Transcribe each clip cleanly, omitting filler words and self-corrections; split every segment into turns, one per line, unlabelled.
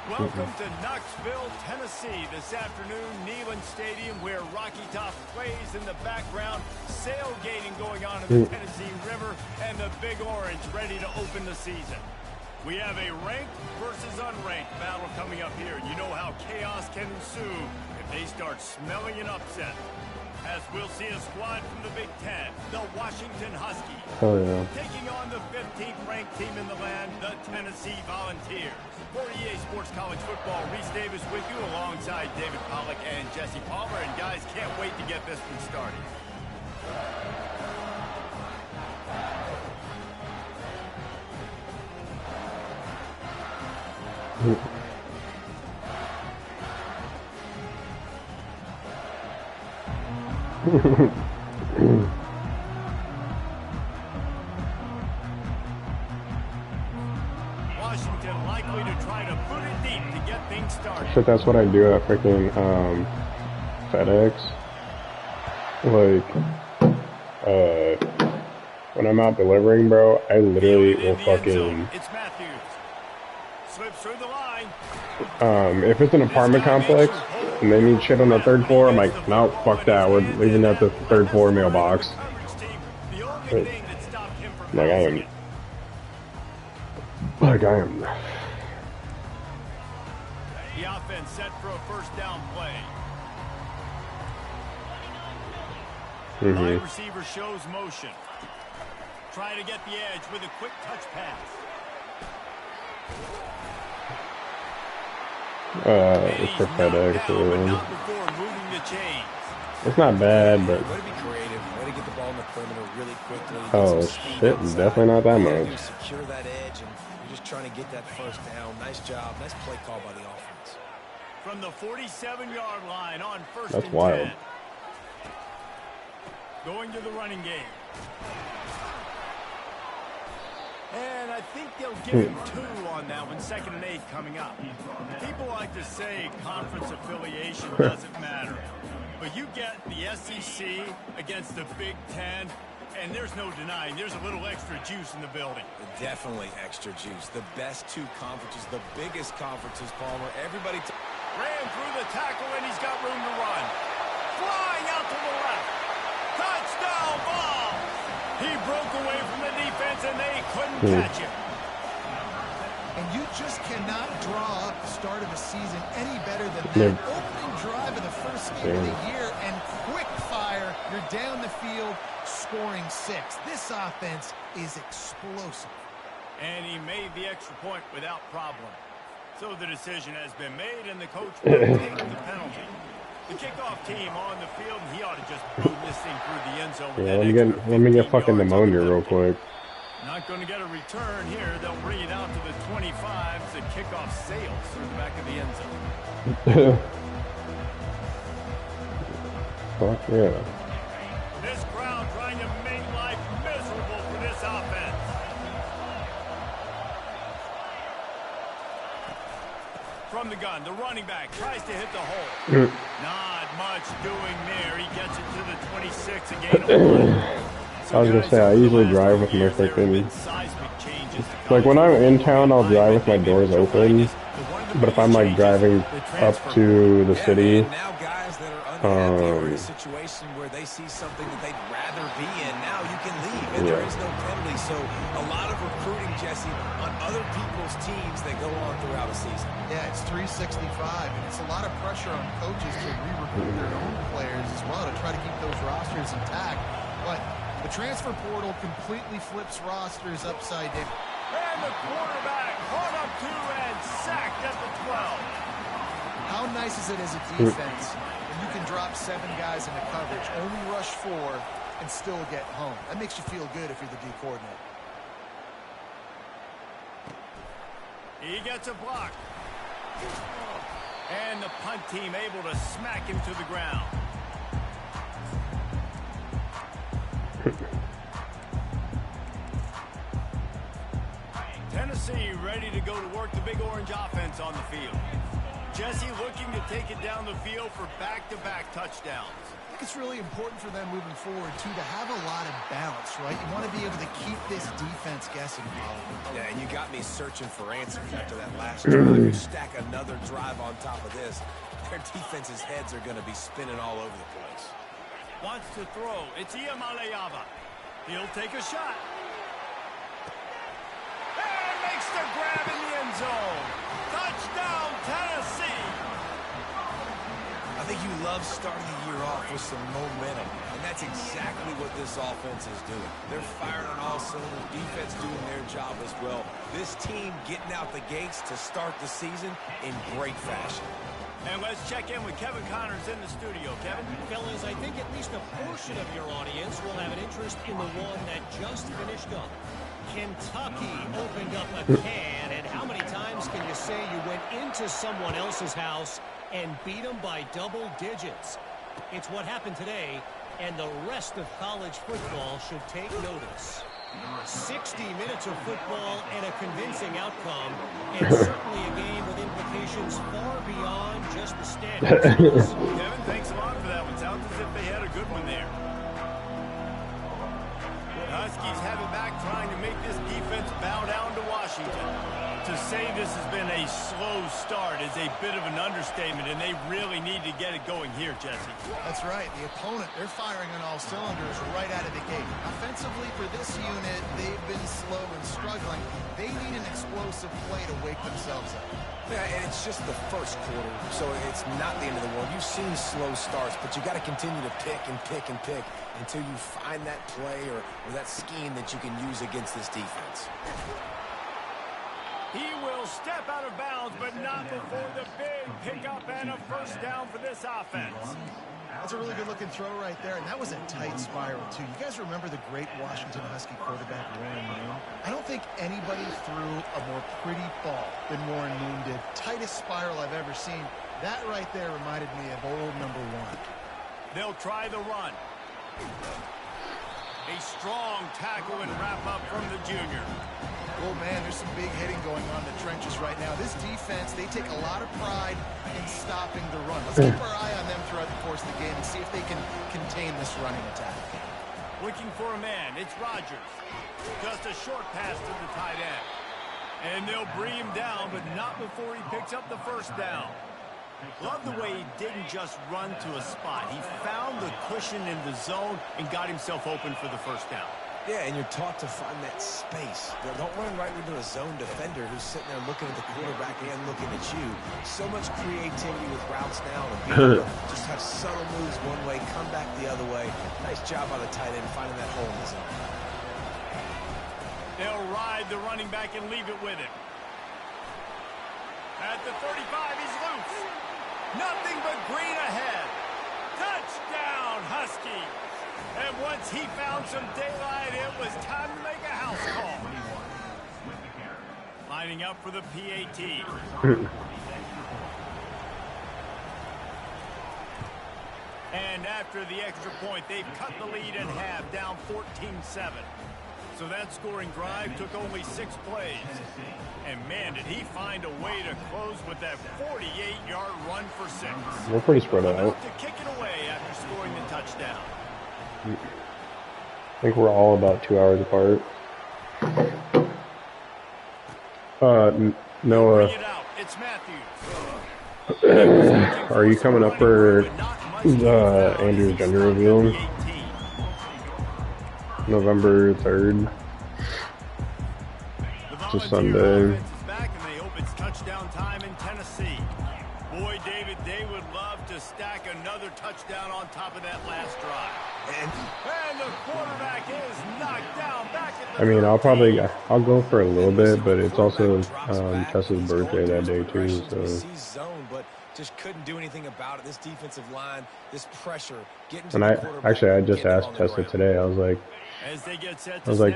Welcome to Knoxville, Tennessee. This afternoon, Neyland Stadium, where Rocky Top plays in the background. Sailgating going on in the Tennessee River, and the Big Orange ready to open the season. We have a ranked versus unranked battle coming up here. You know how chaos can ensue if they start smelling an upset. As we'll see a squad from the Big Ten, the Washington Huskies.
Oh, yeah.
Taking on the 15th ranked team in the land, the Tennessee Volunteers. For EA Sports College Football, Reese Davis with you alongside David Pollack and Jesse Palmer. And guys, can't wait to get this one started. Washington likely to try to put it deep to get things started.
Shit, that's what I do at freaking FedEx. Like, when I'm out delivering, bro, I literally will fucking.
It's Matthews. Slips through the line.
If it's an apartment complex and they need shit on the third floor, I'm like, no, fuck that. We're leaving that at the third floor mailbox. Like I am.
The offense set for a first down play. Wide receiver shows motion. Trying to get the edge with a quick touch pass.
It's for FedEx. It's not bad, but. Oh shit, definitely not that much.
Secure that edge, and you're just trying to get that first down. Nice job, nice play call by the offense.
From the 47-yard line on first.
That's wild.
10. Going to the running game. And I think they'll give him 2 on that one. 2nd and 8 coming up. People like to say conference affiliation doesn't matter. But you get the SEC against the Big Ten, and there's no denying there's a little extra juice in the building.
Definitely extra juice. The best 2 conferences, the biggest conferences, Palmer. Everybody
ran through the tackle, and he's got room to run. Flying out to the left. Touchdown ball. He broke away from the defense, and they couldn't catch him.
And you just cannot draw up the start of a season any better than that. Opening drive of the first game of the year, and quick fire. You're down the field, scoring 6. This offense is explosive.
And he made the extra point without problem. So the decision has been made, and the coach will take the penalty. The kickoff team on the field, and he ought to just boom this thing through the end zone.
Yeah, let me get fucking pneumonia real quick.
Not going to get a return here. They'll bring it out to the 25. The kickoff sails through the back of the end zone.
Fuck yeah.
This crowd trying to make life miserable for this offense. From the gun, the running back tries to hit the hole. Not much doing there. He gets it to the 26 again.
I was gonna say, I usually drive with my freaking. Like when I'm in town, I'll drive with my doors open. But if I'm like driving up to the city,
situation where they see something that they'd rather be in, now you can leave, and there is no penalty. So a lot of recruiting, Jesse, on other people's teams that go on throughout a season.
Yeah, it's 365, and it's a lot of pressure on coaches to re-recruit their own players as well to try to keep those rosters intact. But the transfer portal completely flips rosters upside down.
And the quarterback caught up 2 and sacked at the 12.
How nice is it as a defense when you can drop 7 guys into coverage, only rush 4, and still get home? That makes you feel good if you're the D coordinator.
He gets a block. And the punt team able to smack him to the ground. Tennessee ready to go to work the Big Orange offense on the field. Jesse looking to take it down the field for back-to-back touchdowns.
I think it's really important for them moving forward, too, to have a lot of balance, right? You want to be able to keep this defense guessing, Colin.
Yeah, and you got me searching for answers after that last drive. You stack another drive on top of this, their defense's heads are going to be spinning all over the place.
Wants to throw. It's Ewyk. He'll take a shot. And makes the grab in the end zone. Touchdown, Tennessee.
I think you love starting the year off with some momentum, and that's exactly what this offense is doing. They're firing on all cylinders, defense doing their job as well. This team getting out the gates to start the season in great fashion.
And let's check in with Kevin Connors in the studio. Kevin?
Fellas, I think at least a portion of your audience will have an interest in the one that just finished up. Kentucky opened up a can, and how many times can you say you went into someone else's house and beat them by double digits? It's what happened today, and the rest of college football should take notice. 60 minutes of football and a convincing outcome, and certainly a game with implications far beyond just the standings.
Kevin, thanks a lot for that one. Sounds as if they had a good one there. The Huskies have it back, trying to make this defense bow down to Washington. To say this has been a slow start is a bit of an understatement, and they really need to get it going here, Jesse.
That's right. The opponent, they're firing on all cylinders right out of the gate. Offensively, for this unit, they've been slow and struggling. They need an explosive play to wake themselves up.
Yeah, and it's just the first quarter, so it's not the end of the world. You've seen slow starts, but you got to continue to pick and pick and pick until you find that play or that scheme that you can use against this defense.
He will step out of bounds, but not before the big pickup and a first down for this offense.
That's a really good-looking throw right there, and that was a tight spiral, too. You guys remember the great Washington Husky quarterback, Warren Moon? I don't think anybody threw a more pretty ball than Warren Moon did. Tightest spiral I've ever seen. That right there reminded me of old number 1.
They'll try the run. A strong tackle and wrap-up from the junior.
Oh, man, there's some big hitting going on in the trenches right now. This defense, they take a lot of pride in stopping the run. Let's keep our eye on them throughout the course of the game and see if they can contain this running attack.
Looking for a man. It's Rodgers. Just a short pass to the tight end. And they'll bring him down, but not before he picks up the first down. Love the way he didn't just run to a spot. He found the cushion in the zone and got himself open for the first down.
Yeah, and you're taught to find that space. Don't run right into a zone defender who's sitting there looking at the quarterback and looking at you. So much creativity with routes now. And being able to just have subtle moves one way, come back the other way. Nice job by the tight end finding that hole in the zone.
They'll ride the running back and leave it with him. At the 35, he's loose. Nothing but green ahead. Touchdown, Husky. And once he found some daylight, it was time to make a house call. Lining up for the PAT. And after the extra point, they've cut the lead in half, down 14-7. So that scoring drive took only 6 plays. And, man, did he find a way to close with that 48-yard run for 6.
We're pretty spread out.
Enough to kick it away after scoring the touchdown.
I think we're all about 2 hours apart. Noah,
It's Matthews.
are you coming up for Andrew's gender reveal? November 3rd. It's a Sunday.
Back and they hope it's touchdown time in Tennessee. Boy, David, they would love to stack another touchdown on top of that last drive. And the quarterback is knocked down back at the
I mean, I'll go for a little bit, but it's also Tessa's birthday that day too, so.
But just couldn't do anything about it. This defensive line, this pressure, getting to
And I just asked Tessa today. I was like,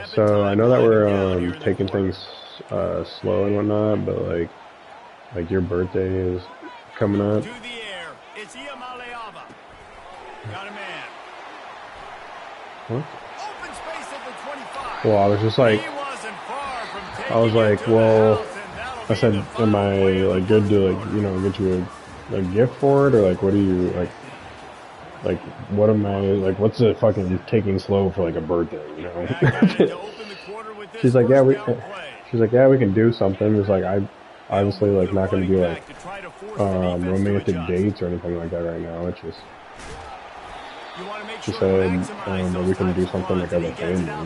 so I know that we're taking things slow and whatnot, but like your birthday is coming up.
To the air, it's Ewyk. Got a man.
What?
Open space at the 25.
Well, I was just like,
He wasn't far from
I was
taking it
like,
to the
well,
house, and that'll
I said, am I like good to like, you know, get you a gift for it, or like what do you like what am I like? What's the fucking taking slow for like a birthday? You know? She's like, yeah, we can do something. It's like I obviously like not going to be like romantic dates or anything like that right now. It's just she said that we can do something like as a family.
Hey,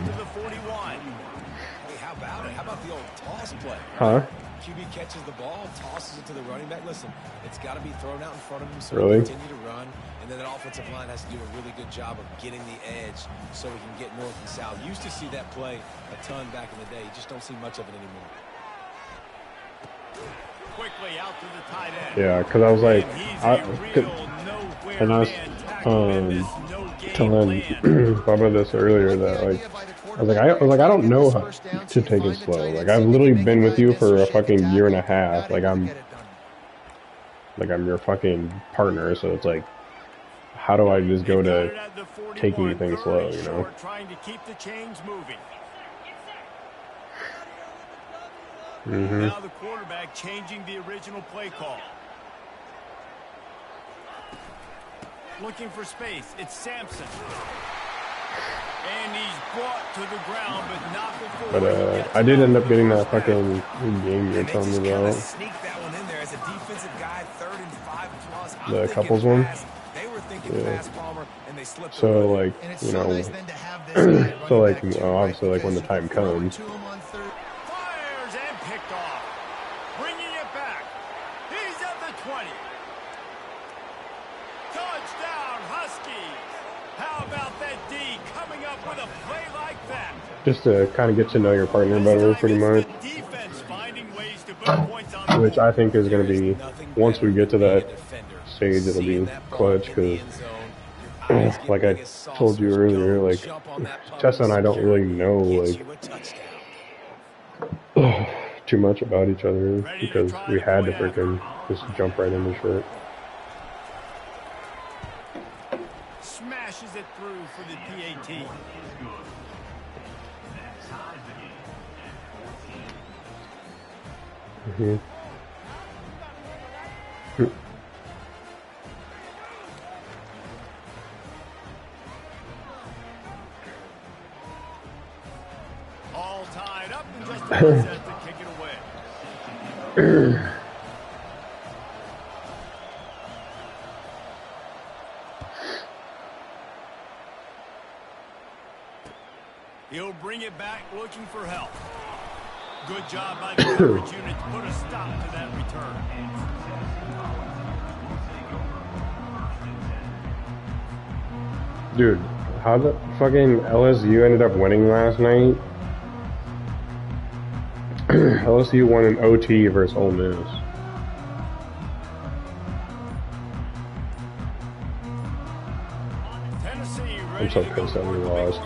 how about it? How about the old toss play?
Huh?
QB catches the ball, tosses it to the running back. Listen, it's got to be thrown out in front of him so
really?
we continue to run. And then that offensive line has to do a really good job of getting the edge so we can get north and south. Used to see that play a ton back in the day. You just don't see much of it anymore.
Quickly out to the tight end.
Yeah, because I was like, and I was telling Bubba this earlier that like, I was like, I don't know how to take it slow. Like I've literally been with you for a fucking year and a half. Like I'm your fucking partner. So it's like, how do I just go to taking things slow? You know?
Trying to keep the chains moving. Now the quarterback changing the original play call. Looking for space. It's Sampson. And he's brought to the ground, but not before.
But I did end up getting that fucking game you're telling me about.
Sneak that one in there as a defensive guy, 3rd and 5 plus.
The couples one.
They were thinking pass, Palmer, and they slipped.
So like, you know, so like, obviously like when the time comes.
Fires and picked off. Bringing it back. He's at the 20. Touchdown, Huskies. How about that D coming up with a play like that?
Just to kind of get to know your partner better, pretty much. Which I think is going to be, once we get to that stage, it'll be clutch, because like I told you earlier, like Tessa and I don't really know like too much about each other, because we had to freaking just jump right into shit.
Smashes it through for the PAT. All tied up and just set to kick it away. He'll bring it back looking for help. Good job by the coverage unit to put a stop to that return.
Dude, how the fucking LSU ended up winning last night? LSU won an OT versus Ole Miss. I'm so pissed that we lost.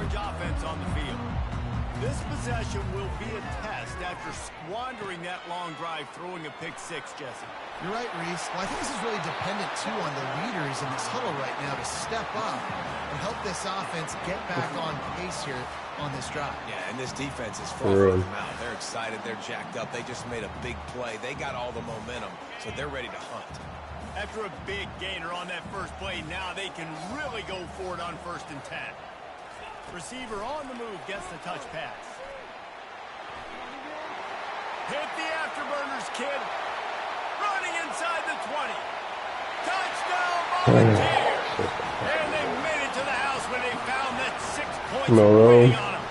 This possession will be a test after squandering that long drive, throwing a pick six, Jesse.
You're right, Reese. Well, I think this is really dependent, too, on the leaders in this huddle right now to step up and help this offense get back on pace here on this drive.
Yeah, and this defense is frothing them out. They're excited. They're jacked up. They just made a big play. They got all the momentum, so they're ready to hunt.
After a big gainer on that first play, now they can really go for it on 1st and 10. Receiver on the move gets the touch pass. Hit the afterburners, kid. Running inside the 20. Touchdown, Volunteers. And they made it to the house when they found that 6 points waiting on them.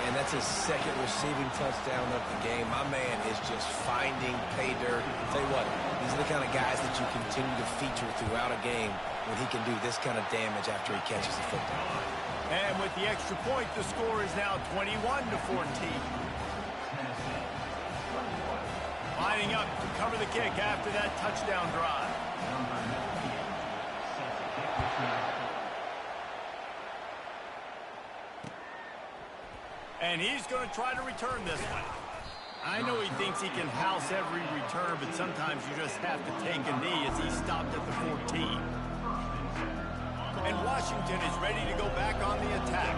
And that's his second receiving touchdown of the game. My man is just finding pay dirt. I'll tell you what, these are the kind of guys that you continue to feature throughout a game when he can do this kind of damage after he catches the football.
And with the extra point, the score is now 21-14. Lining up to cover the kick after that touchdown drive. And he's going to try to return this one. I know he thinks he can house every return, but sometimes you just have to take a knee as he stopped at the 14. And Washington is ready to go back on the attack.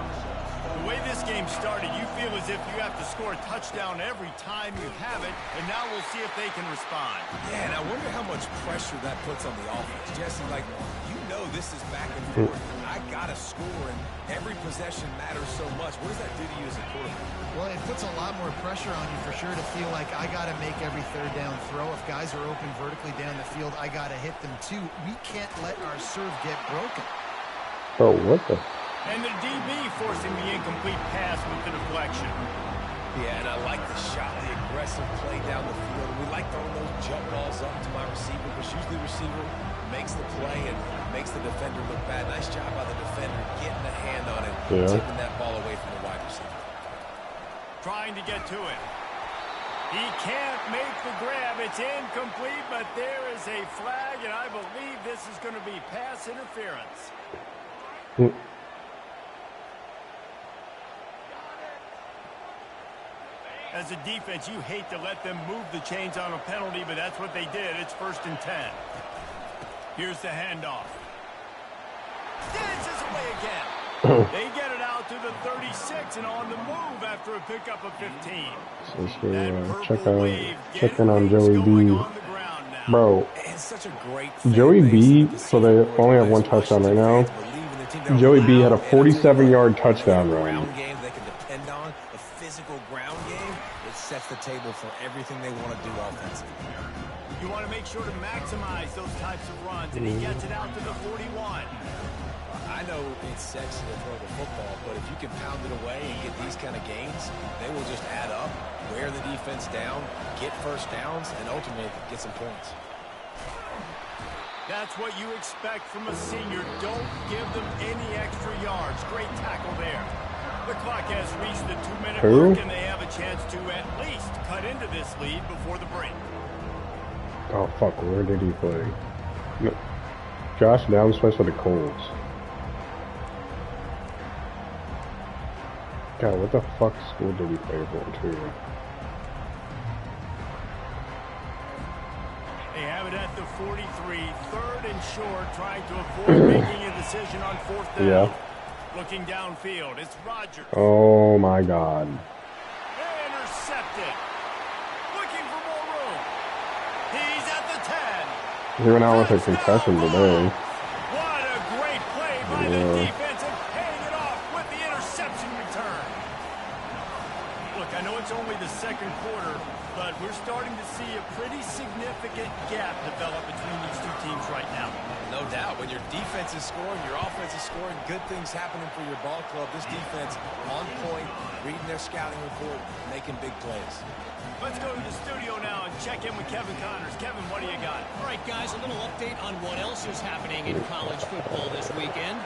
The way this game started, you feel as if you have to score a touchdown every time you have it, and now we'll see if they can respond.
Yeah, and I wonder how much pressure that puts on the offense. Jesse, like, you know this is back and forth. I got to score, and every possession matters so much. What does that do to you as a quarterback?
Well, it puts a lot more pressure on you for sure to feel like I got to make every third down throw. If guys are open vertically down the field, I got to hit them too. We can't let our serve get broken.
Bro, what the?
And the DB forcing the incomplete pass with the deflection.
Yeah, and I like the shot, the aggressive play down the field. We like throwing those jump balls up to my receiver, because usually the receiver makes the play and makes the defender look bad. Nice job by the defender getting a hand on it, tipping that ball away from the wide receiver.
Trying to get to it. He can't make the grab. It's incomplete, but there is a flag, and I believe this is going to be pass interference. As a defense, you hate to let them move the chains on a penalty, but that's what they did. It's 1st and 10. Here's the handoff. Dances away again. They get it out to the 36 and on the move after a pickup of 15.
So checking on Joey B. Bro,
Such a great
Joey B, so they only have one touchdown right now. Joey B had a 47-yard touchdown run.
Game they can depend on, a physical ground game. It sets the table for everything they want to do offensively.
You want to make sure to maximize those types of runs, and he gets it out to the 41.
I know it's sexy to throw the football, but if you can pound it away and get these kind of gains, they will just add up, wear the defense down, get first downs, and ultimately get some points.
That's what you expect from a senior. Don't give them any extra yards. Great tackle there. The clock has reached the 2-minute mark, and they have a chance to at least cut into this lead before the break.
Oh, fuck. Where did he play? No. Josh Downs plays for the Colts. God, what the fuck school did he play for, too?
They have it at the 43, 3rd and short, trying to avoid making a decision on 4th down.
Yeah.
Looking downfield, it's Rodgers.
Oh my God.
Intercepted. Looking for more room. He's at the 10.
He went out with a concussion today.
What a great play by the defense, and paying it off with the interception return. Look, I know it's only the 2nd quarter, but we're starting to see a pretty significant gap develop between these two teams right now.
No doubt. When your defense is scoring, your offense is scoring, good things happening for your ball club. This defense on point, reading their scouting report, making big plays.
Let's go to the studio now and check in with Kevin Connors. Kevin, what do you got?
All right, guys, a little update on what else is happening in college football this weekend.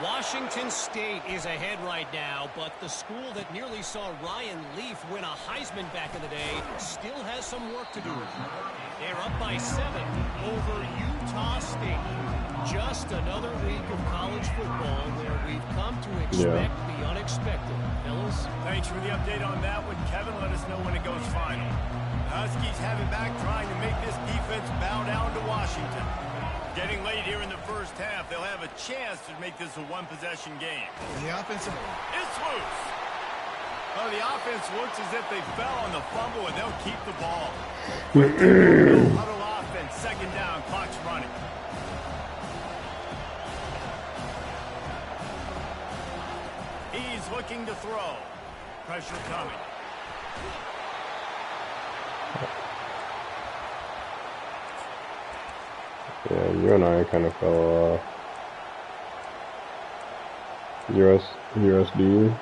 Washington State is ahead right now, but the school that nearly saw Ryan Leaf win a Heisman back in the day still has some work to do. They're up by 7 over Utah State. Just another week of college football where we've come to expect the unexpected. Fellas?
Thanks for the update on that one, Kevin. Let us know when it goes final. Huskies have it back, trying to make this defense bow down to Washington. Getting late here in the 1st half, they'll have a chance to make this a one-possession game.
The offensive...
It's loose. Oh, the offense looks as if they fell on the fumble, and they'll keep the ball. Huddle offense, 2nd down, clock's running. He's looking to throw. Pressure coming.
Yeah, you and I kind of fell off. USD.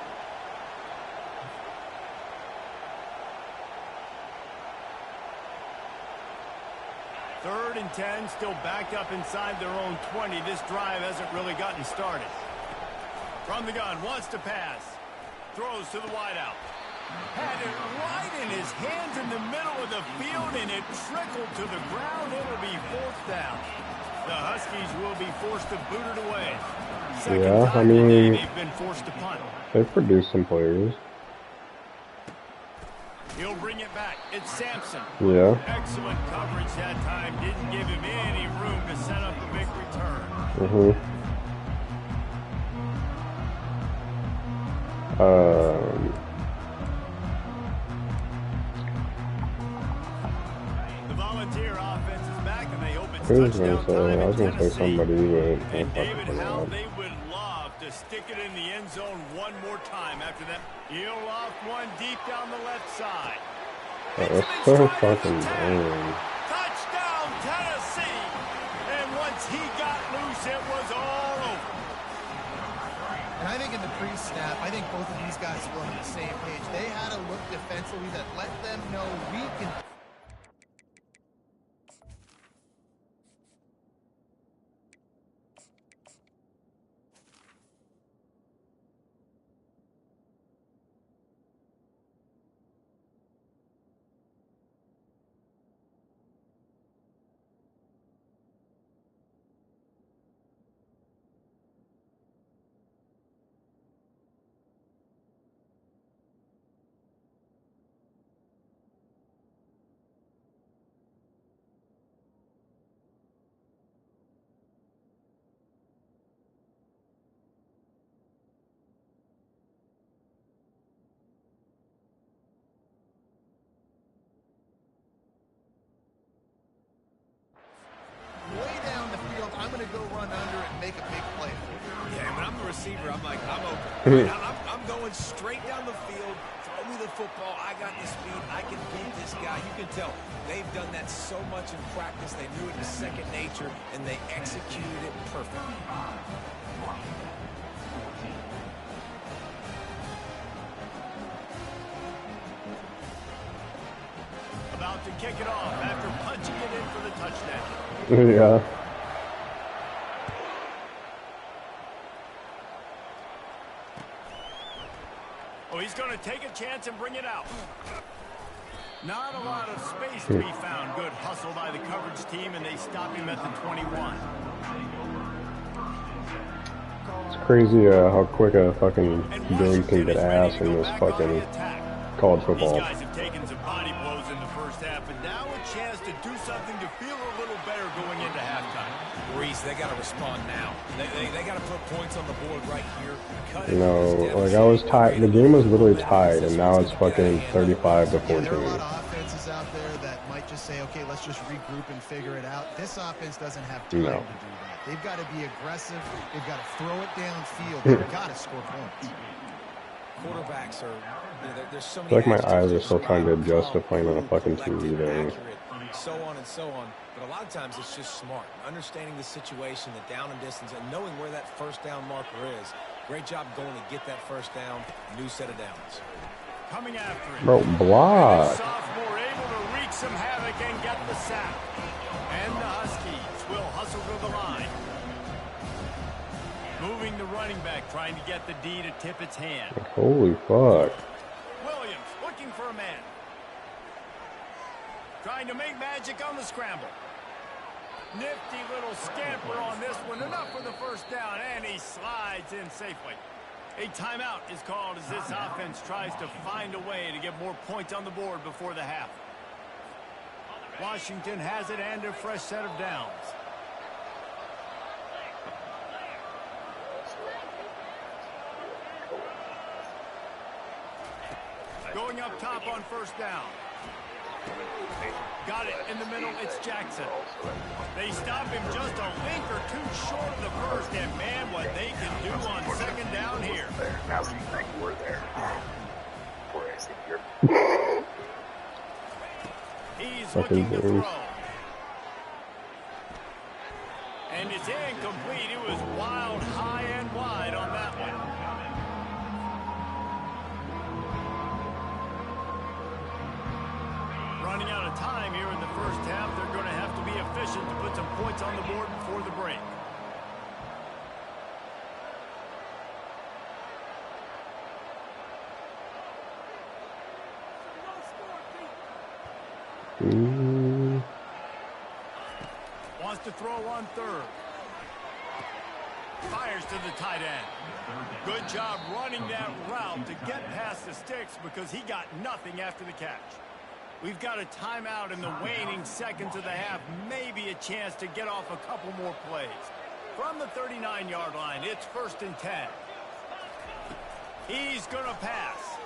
Third and 10, still backed up inside their own 20. This drive hasn't really gotten started. From the gun, wants to pass. Throws to the wideout. Had it right in his hands in the middle of the field, and it trickled to the ground. It'll be 4th down. The Huskies will be forced to boot it away.
Yeah, I mean,
they've been forced to punt.
They've produced some players.
He'll bring it back. It's Sampson.
Yeah.
Excellent coverage that time. Didn't give him any room to set up a big return. The Volunteer offense is back, and they open
I was
touchdown time
gonna
in
say
Tennessee.
somebody, but
And David, how they would love to stick it in the end zone one more time after that. He'll loft one deep down the left side.
That's so fucking lame.
Touchdown, Tennessee! And once he got loose, it was all over.
And I think in the pre-snap, I think both of these guys were on the same page. They had a look defensively that let them know we can. Way down the field, I'm going to go run under and make a big play.
Yeah, when I'm the receiver, I'm like, I'm open. I'm going straight down the field. Throw me the football. I got the speed. I can beat this guy. You can tell they've done that so much in practice. They knew it was second nature, and they executed it perfectly.
About to kick it off after punching it in for the touchdown.
Yeah.
Oh, he's going to take a chance and bring it out. Not a lot of space to be found. Good hustle by the coverage team, and they stop him at the 21.
It's crazy how quick a fucking game can get ass in this fucking college football.
These guys have taken some body blows in the first half, and now a chance to do something to feel a little better going into halftime.
Reese, they got to respond now. They got to put points on the board right here.
You know, like I was tied. The game was literally tied, and now it's fucking 35 to 14.
There are a lot of offenses out there that might just say, okay, let's just regroup and figure it out. This offense doesn't have time to do that. They've got to be aggressive. They've got to throw it downfield. They've got to score points.
Quarterbacks are, there's so
I
many.
feel like my eyes are still trying to adjust to playing on a fucking TV thing.
So on and so on. But a lot of times it's just smart. Understanding the situation, the down and distance, and knowing where that first down marker is. Great job going to get that first down. New set of downs.
Coming after him.
Bro, block.
The sophomore able to wreak some havoc and get the sack. And the Huskies will hustle to the line. Moving the running back, trying to get the D to tip its hand.
Like, holy fuck.
Williams looking for a man. Trying to make magic on the scramble. Nifty little scamper on this one. Enough for the first down, and he slides in safely. A timeout is called as this offense tries to find a way to get more points on the board before the half. Washington has it and a fresh set of downs. Going up top on first down. Got it in the middle. It's Jackson. They stop him just a link or two short of the first, and man, what they can do on second down here.
Now you think we're there. Where is it?
He's looking to throw. And it's incomplete. It was wild, high and wide on that one. Running out of time here in the first half. They're going to have to be efficient to put some points on the board before the break. Wants to throw on third. Fires to the tight end. Good job running that route to get past the sticks because he got nothing after the catch. We've got a timeout in the waning seconds of the half. Maybe a chance to get off a couple more plays. From the 39-yard line, it's 1st and 10. He's going to pass.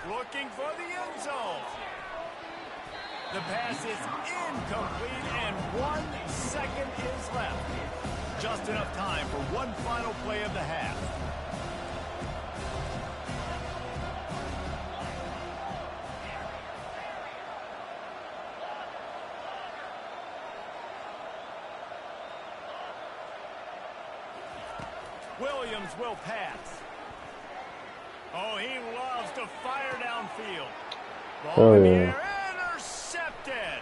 Looking for the end zone. The pass is incomplete, and 1 second is left. Just enough time for one final play of the half. Williams will pass. Oh, he loves to fire downfield. Ball in the air, intercepted.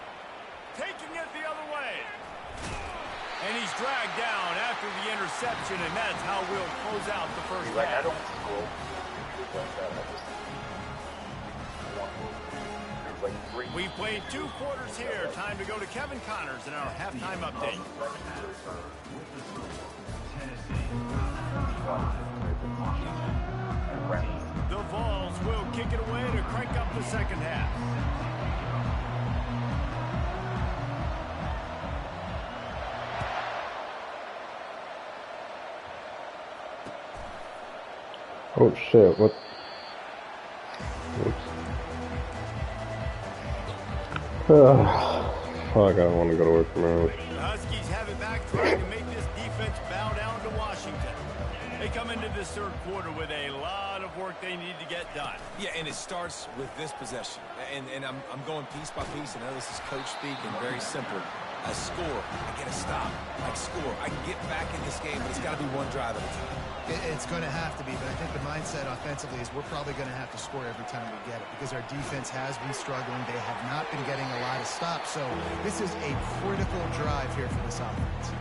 Taking it the other way. And he's dragged down after the interception, and that's how we'll close out the first half.
I don't scroll.
We've played 2 quarters here. Time to go to Kevin Connors in our halftime update. The Vols will kick it away to crank up the second half.
Oh shit, what? Oops. Fuck, I don't want to go to work tomorrow.
The Huskies have it back, trying to make this defense bow down to Washington. They come into this third quarter with a lot of work they need to get done.
Yeah, and it starts with this possession. And I'm going piece by piece. I know this is coach speak and very simple. I score, I get a stop. I score, I can get back in this game, but it's got to be one drive at a time.
It's going to have to be, but I think the mindset offensively is we're probably going to have to score every time we get it because our defense has been struggling. They have not been getting a lot of stops, so this is a critical drive here for this offense.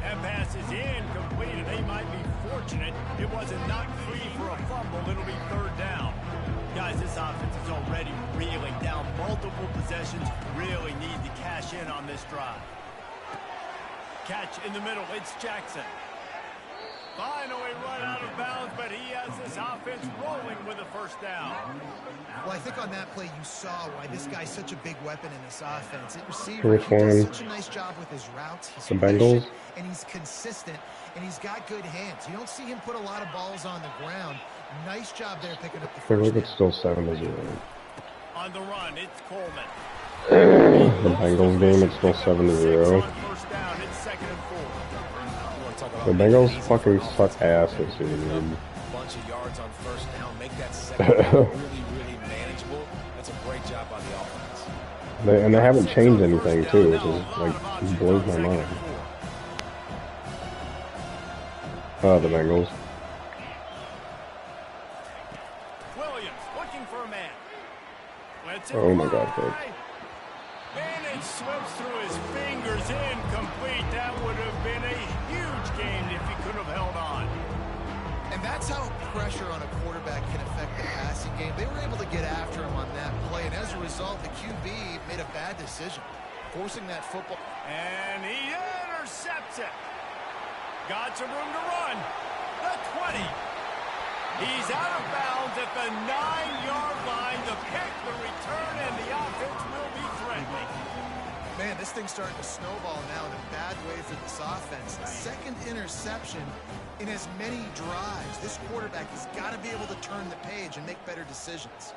That pass is incomplete, and they might be fortunate it wasn't knocked free for a fumble. It'll be third down. Guys, this offense is already reeling down multiple possessions. Really need to cash in on this drive. Catch in the middle. It's Jackson. Finally run out of bounds, but he has this offense rolling with a first down.
Well, I think on that play you saw why this guy's such a big weapon in this offense. At receiver,
First
he does
one.
such a nice job with his routes. He's
The Bengals.
patient, and he's consistent, and he's got good hands. You don't see him put a lot of balls on the ground. Nice job there picking up the
I
first
believe
down.
it's still 7-0.
On the run, it's Coleman.
The Bengals game, it's still 7-0.
First down, it's 2nd and 4.
The Bengals fucking suck ass this year, dude.
Bunch of yards on first down, make that second really manageable. That's a great job by the offense.
And they haven't changed anything too, which is like blows my mind. The Bengals.
Williams looking for a man.
Oh my God, folks.
And it slips through his fingers, incomplete. That would have been a huge gain if he could have held on.
And that's how pressure on a quarterback can affect the passing game. They were able to get after him on that play, and as a result, the QB made a bad decision, forcing that football.
And he intercepts it. Got some room to run. The 20. He's out of bounds at the 9-yard line. The pick, the return, and the offense will be threatening.
Man, this thing's starting to snowball now in a bad way for this offense. The second interception in as many drives. This quarterback has got to be able to turn the page and make better decisions.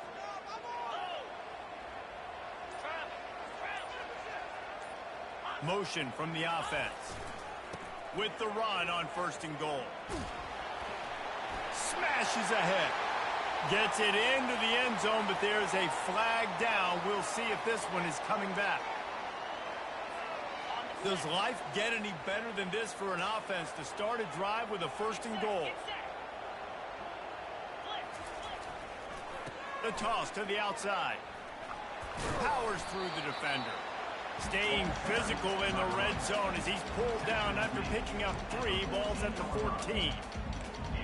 Motion from the offense. With the run on 1st and goal. Smashes ahead. Gets it into the end zone, but there's a flag down. We'll see if this one is coming back. Does life get any better than this for an offense to start a drive with a 1st and goal? The toss to the outside. Powers through the defender. Staying physical in the red zone as he's pulled down after picking up 3 balls at the 14.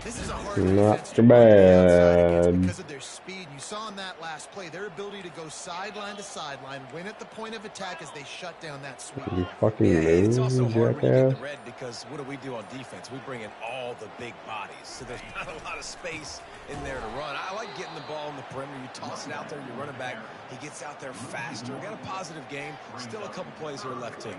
This is a hard
Not
defense
too
to
bad.
because of their speed. You saw in that last play their ability to go sideline to sideline, win at the point of attack as they shut down that sweep.
You fucking
It's
move,
also hard when you get
jackass.
the red because what do on defense? We bring in all the big bodies, so there's not a lot of space in there to run. I like getting the ball in the perimeter. You toss it out there, you run it back. He gets out there faster. Got a positive game. Still a couple plays here left too.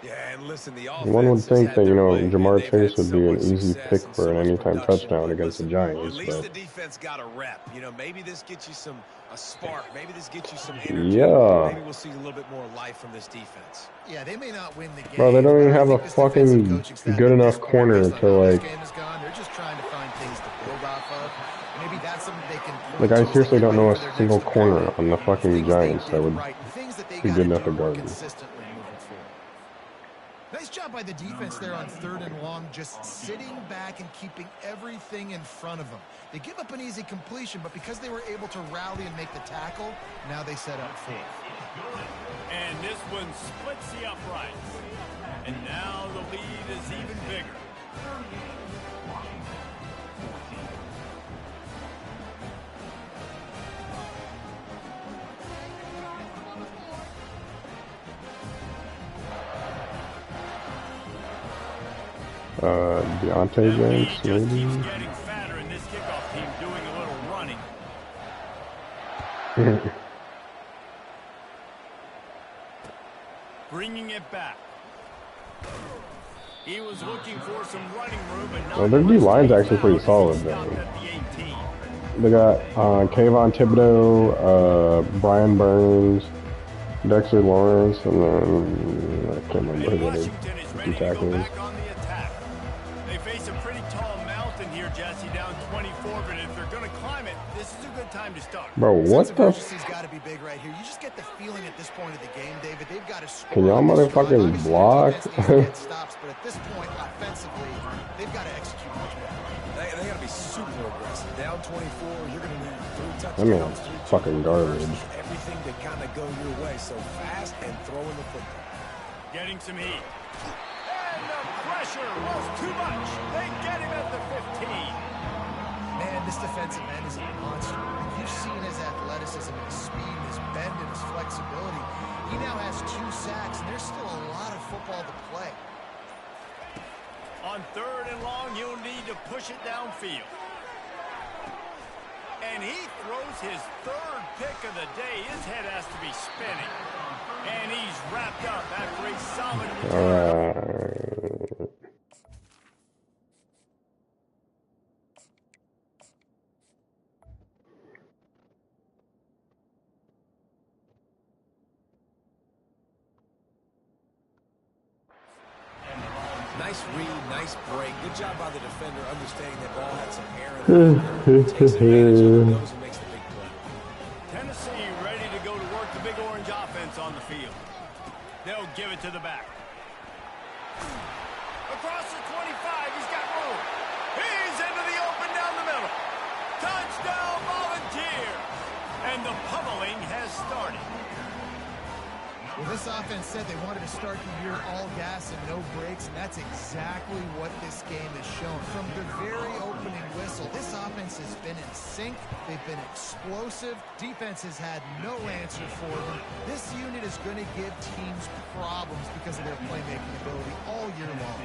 Yeah, and listen, the
One would
offense
think that, you know,
and
Jamar
they've
Chase
had
would
so
be an
much
easy
success
pick
and
for
so
an
much
anytime
production,
touchdown
but
against the
listen, at
Giants,
least
but
the defense got a rep. You know, maybe this gets you a spark. Maybe this gets you some energy.
yeah.
Maybe we'll see a little bit more life from this defense.
Yeah, they may not win the game.
Bro, they don't even have a
this
fucking good enough corner to, like...
This game is gone. They're just trying to find things to build off of. Maybe that's something they can point
Like, I
to as
seriously
they get
don't know
ready for
a
their
single
next
corner
opponent.
on the fucking
Things
Giants
they
that
did
would
right, things that they
be
got
good
to
enough
do
to
more
guard them.
consistently moving forward. Nice job by the defense there on 3rd and long, just sitting back and keeping everything in front of them. They give up an easy completion, but because they were able to rally and make the tackle, now they set up 4th.
And this one splits the uprights. And now the lead is even bigger.
Deontay Banks,
Just
maybe?
keeps getting fatter, and this kickoff team doing a little running. Bringing it back. He was looking for some running room, but not
Well, their D-line's actually pretty solid, though. They got Kayvon Thibodeau, Brian Burns, Dexter Lawrence, and then I can't remember who that is.
Washington is
Two
ready to go
tackles.
back on the attack. They face a pretty tall mountain here, Jesse, down 24, but if they're going to climb it, this is a good time to start.
Bro, what the?
Urgency's got to be big right here. You just get the feeling at this point of the game, David, they've got to score.
Can y'all motherfuckers block?
Stops, but at this point, offensively, they've got to execute much better.
They got to be super aggressive. Down 24, you're going to need 3 touchdowns.
I mean, it's fucking garbage.
Everything to kind of go your way. So fast and throwing the football.
Getting some heat. And the pressure was too much. They get him at the 15.
Man, this defensive end is a monster. You've seen his athleticism, his speed, his bend, and his flexibility. He now has 2 sacks, and there's still a lot of football to play.
On 3rd and long, you'll need to push it downfield. And he throws his 3rd pick of the day. His head has to be spinning. And he's wrapped up after a solid return.
Nice read, nice break. Good job by the defender understanding that ball had some air in it. Takes advantage of it, goes and makes the big play.
Tennessee ready to go to work the big orange offense on the field. They'll give it to the back. Across the 25, he's got room. He's into the open down the middle. Touchdown, Volunteers. And the pummeling has started.
Well, this offense said they wanted to start the year all gas and no brakes, and that's exactly what this game has shown. From the very opening whistle, this offense has been in sync. They've been explosive. Defense has had no answer for them. This unit is going to give teams problems because of their playmaking ability all year long.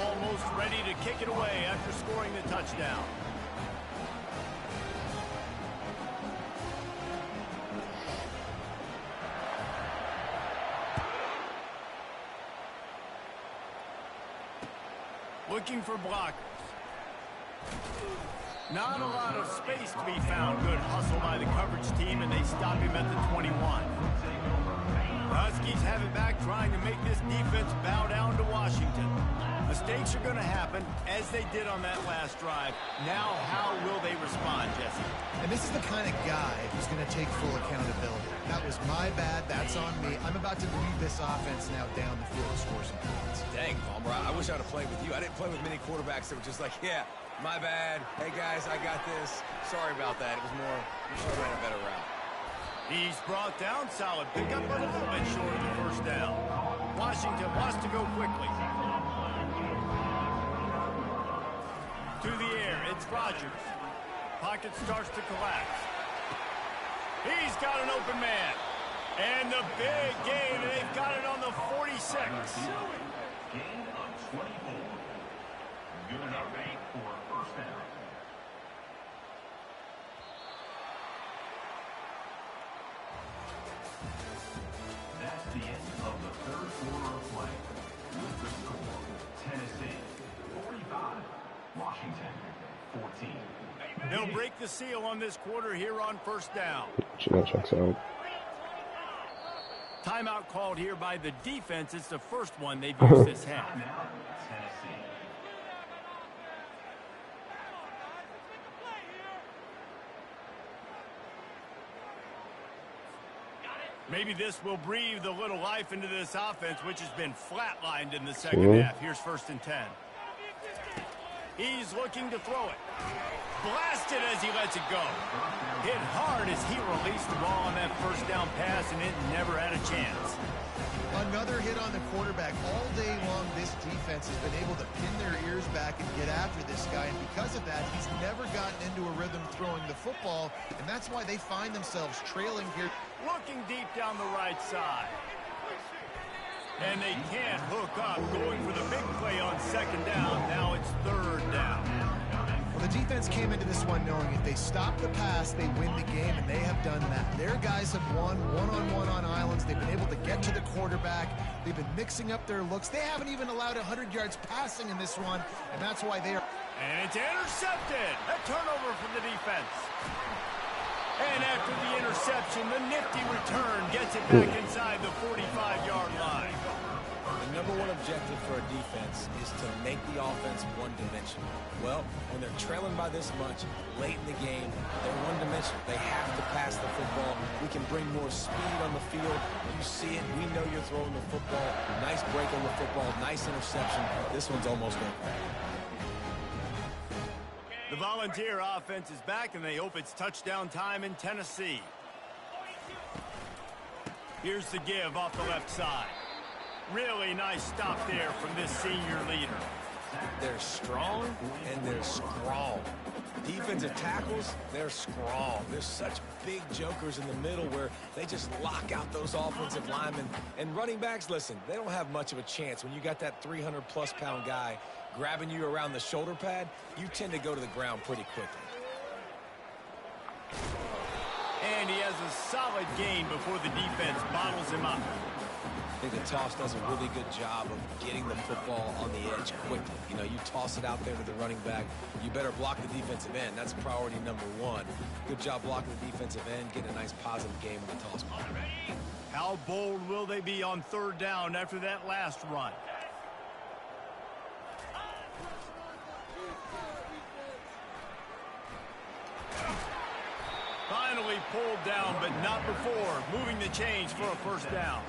Almost ready to kick it away after scoring the touchdown. Looking for blockers. Not a lot of space to be found. Good hustle by the coverage team, and they stop him at the 21. Huskies have it back, trying to make this defense bow down to Washington. Mistakes are going to happen, as they did on that last drive. Now, how will they respond, Jesse?
And this is the kind of guy who's going to take full accountability. That was my bad. That's on me. I'm about to lead this offense now down the field to score some points.
Dang, Palmer, I wish I would have played with you. I didn't play with many quarterbacks that were just like, yeah, my bad. Hey, guys, I got this. Sorry about that. It was more, you should have ran a better route.
He's brought down, solid pickup, but a little bit short of the first down. Washington wants to go quickly. To the air, it's Rodgers. Pocket starts to collapse. He's got an open man. And the big gain, and they've got it on the 46.
Gain of 24. Good enough for a first down. That's the end of the 3rd quarter of play. Tennessee 45, Washington 14.
They'll break the seal on this quarter here on first down.
That checks out.
Timeout called here by the defense. It's the first one they've used this half.
Tennessee.
Maybe this will breathe a little life into this offense, which has been flatlined in the second half. Here's 1st and 10. He's looking to throw it. Blasted as he lets it go. Hit hard as he released the ball on that first down pass, and it never had a chance.
Another hit on the quarterback. All day long, this defense has been able to pin their ears back and get after this guy, and because of that, he's never gotten into a rhythm throwing the football, and that's why they find themselves trailing here.
Looking deep down the right side. And they can't hook up, going for the big play on 2nd down. Now it's 3rd down.
Well, the defense came into this one knowing if they stop the pass, they win the game, and they have done that. Their guys have won one-on-one on islands. They've been able to get to the quarterback. They've been mixing up their looks. They haven't even allowed 100 yards passing in this one, and that's why they are...
And it's intercepted. A turnover from the defense. And after the interception, the nifty return gets it back inside the 45-yard line.
The number one objective for a defense is to make the offense one-dimensional. Well, when they're trailing by this much late in the game, they're one-dimensional. They have to pass the football. We can bring more speed on the field. You see it. We know you're throwing the football. Nice break on the football. Nice interception. This one's almost over.
The Volunteer offense is back, and they hope it's touchdown time in Tennessee. Here's the give off the left side. Really nice stop there from this senior leader.
They're strong, and they're strong. Defensive tackles, they're strong. There's such big jokers in the middle where they just lock out those offensive linemen. And running backs, listen, they don't have much of a chance. When you got that 300-plus pound guy grabbing you around the shoulder pad, you tend to go to the ground pretty quickly.
And he has a solid gain before the defense bottles him up.
I think the toss does a really good job of getting the football on the edge quickly. You know, you toss it out there to the running back, you better block the defensive end. That's priority number one. Good job blocking the defensive end, getting a nice positive game with the toss ball.
How bold will they be on 3rd down after that last run? Finally pulled down, but not before. Moving the change for a 1st down.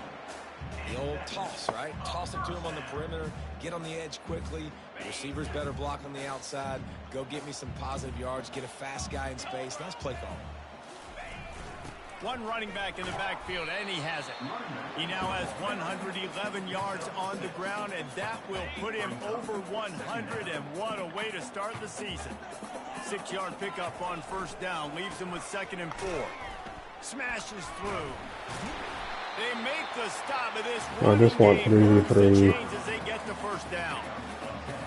The old toss, right? Toss it to him on the perimeter, get on the edge quickly. Receivers better block on the outside. Go get me some positive yards, get a fast guy in space. Nice play call.
One running back in the backfield, and he has it. He now has 111 yards on the ground, and that will put him over 100, and what a way to start the season. 6-yard pickup on 1st down, leaves him with 2nd and 4. Smashes through. They make the stop of this
I just want 3v3.
as they get to 1st down.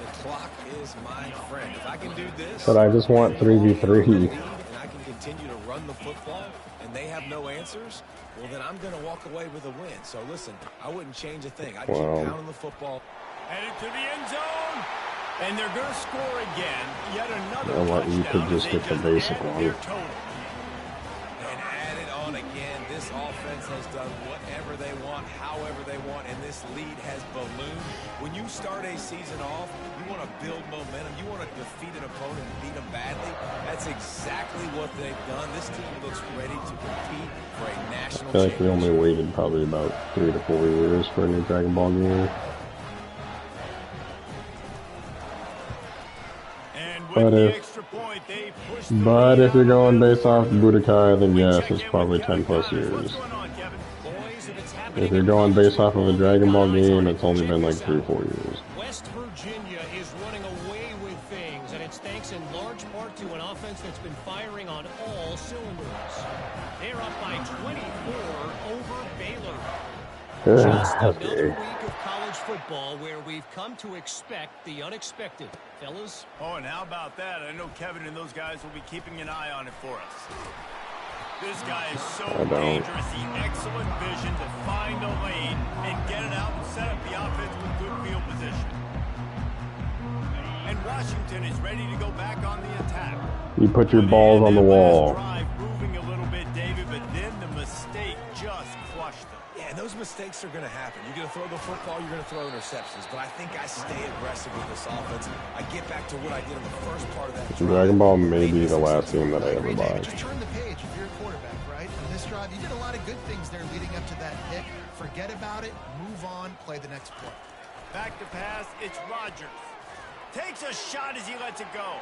The clock is my friend. If I can do this,
But I just want 3v3.
and I can continue to run the football, and they have no answers, well, then I'm going to walk away with a win. So, listen, I wouldn't change a thing. I'd keep pounding the football.
Headed to the end zone. And they're going to score again. Yet another
I want you to
touchdown
just
as
get
they
the basic
add
one.
their total.
And add it on again. This offense has done whatever they want, however they want, and this lead has ballooned. When you start a season off, you want to build momentum. You want to defeat an opponent and beat them badly. That's exactly what they've done. This team looks ready to compete for a national
I feel like we
championship.
only waited probably about 3 to 4 years for a new Dragon Ball game. But if you're going based off Budokai, then yes, it's probably 10 plus years. If you're going based off of a Dragon Ball game, it's only been like 3 or 4 years.
West Virginia is running away with things, and it's thanks in large part to an offense that's been firing on all cylinders. They're up by 24 over Baylor. Just another week of college football where we've come to expect the unexpected. Fellas?
Oh, and how about that? I know Kevin and those guys will be keeping an eye on it for us. This guy is so dangerous. The excellent vision to find a lane and get it out and set up the offense with good field field position. And Washington is ready to go back on the attack.
You put your balls on the wall.
Drive moving a little bit, David, but then the mistake just crushed them.
Yeah, and those mistakes are going to happen. You're going to throw the football, you're going to throw interceptions. But I think I stay aggressive with this offense. I get back to what I did in the first part of that drive.
Dragon Ball may be the last game that I ever buy.
Just turn the page if you're a quarterback, right? On this drive, you did a lot of good things there leading up to that pick. Forget about it, move on, play the next play.
Back to pass, it's Rodgers. Takes a shot as he lets it go.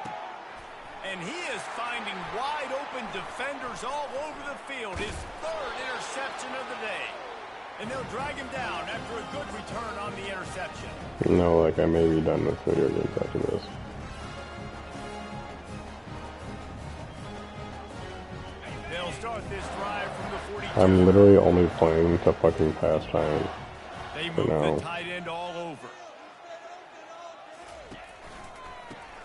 And he is finding wide-open defenders all over the field. His third interception of the day. And they'll drag him down after a good return on the interception.
No, like I may be done with video games after this.
They'll start this drive from the 42.
I'm literally only playing to fucking pass time.
They move the tight end all over.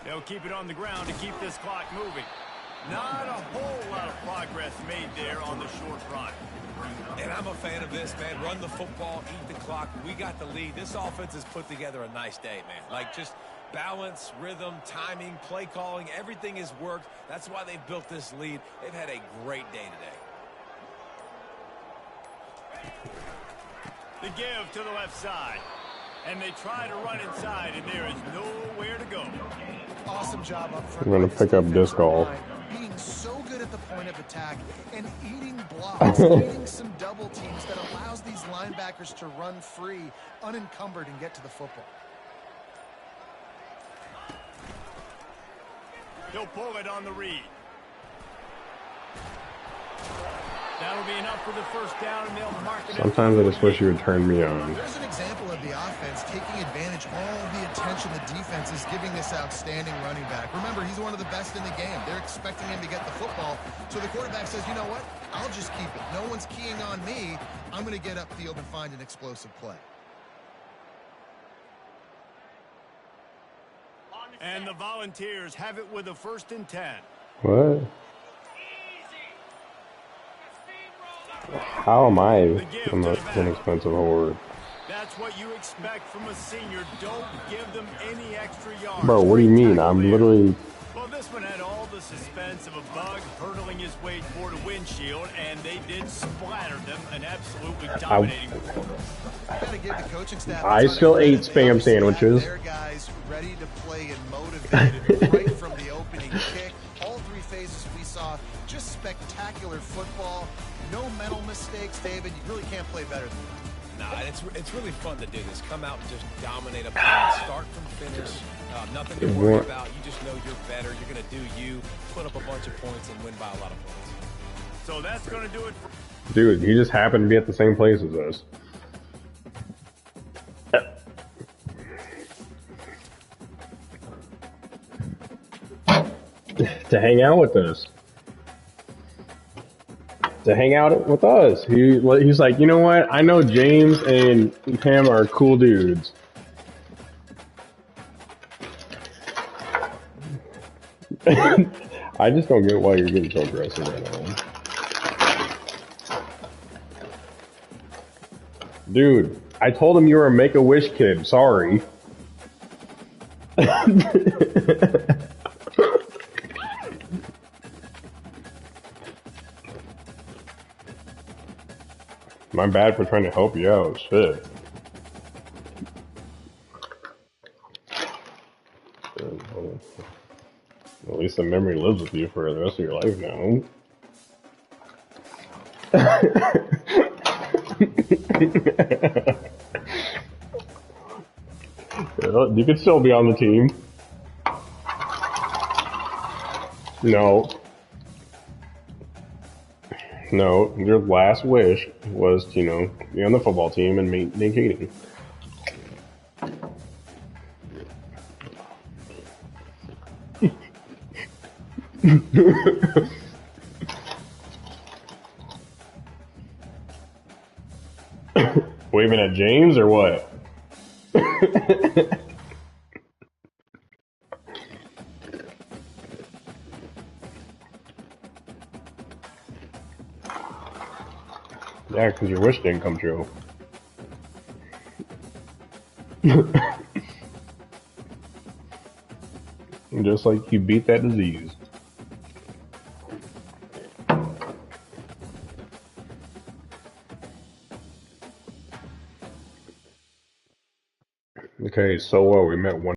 They'll keep it on the ground to keep this clock moving. Not a whole lot of progress made there on the short run.
And I'm a fan of this, man. Run the football, eat the clock. We got the lead. This offense has put together a nice day, man. Like, just balance, rhythm, timing, play calling, everything has worked. That's why they've built this lead. They've had a great day today.
The give to the left side. And they try to run inside, and there is nowhere to go.
Awesome job up front.
I'm going to pick up disc golf.
Being so good at the point of attack and eating blocks, eating some double teams that allows these linebackers to run free, unencumbered, and get to the football.
He'll pull it on the read. That'll be enough for the first down, and they'll mark it.
Sometimes I just wish you would turn me on.
There's an example of the offense taking advantage of all the attention the defense is giving this outstanding running back. Remember, he's one of the best in the game. They're expecting him to get the football. So the quarterback says, you know what? I'll just keep it. No one's keying on me. I'm going to get upfield and find an explosive play.
And the Volunteers have it with a 1st and 10.
What? How am I the most inexpensive horde?
That's what you expect from a senior. Don't give them any extra yards.
Bro, what do you mean? I'm literally...
Well, this one had all the suspense of a bug hurtling his way toward a windshield, and they did splatter them an absolutely dominating performance.
Gotta give the coaching staff
I still ate Spam sandwiches.
Their guys ready to play and motivated right from the opening kick. All three phases we saw, just spectacular football. No mental mistakes, David. You really can't play better than that.
Nah, it's really fun to do this. Come out and just dominate a play, start from finish. Nothing to worry about. You just know you're better. You're going to do you, put up a bunch of points, and win by a lot of points.
So that's going to do it for...
Dude, he just happened to be at the same place as us. To hang out with us. To hang out with us. He's like, you know what? I know James and Pam are cool dudes. I just don't get why you're getting so aggressive right now. Dude, I told him you were a Make-A-Wish kid. Sorry. My bad for trying to help you out. Shit. At least the memory lives with you for the rest of your life now. You could still be on the team. No. No, your last wish was to, you know, be on the football team and make Katie. Waving at James or what? Yeah, because your wish didn't come true. just like you beat that disease. Okay, so we met one.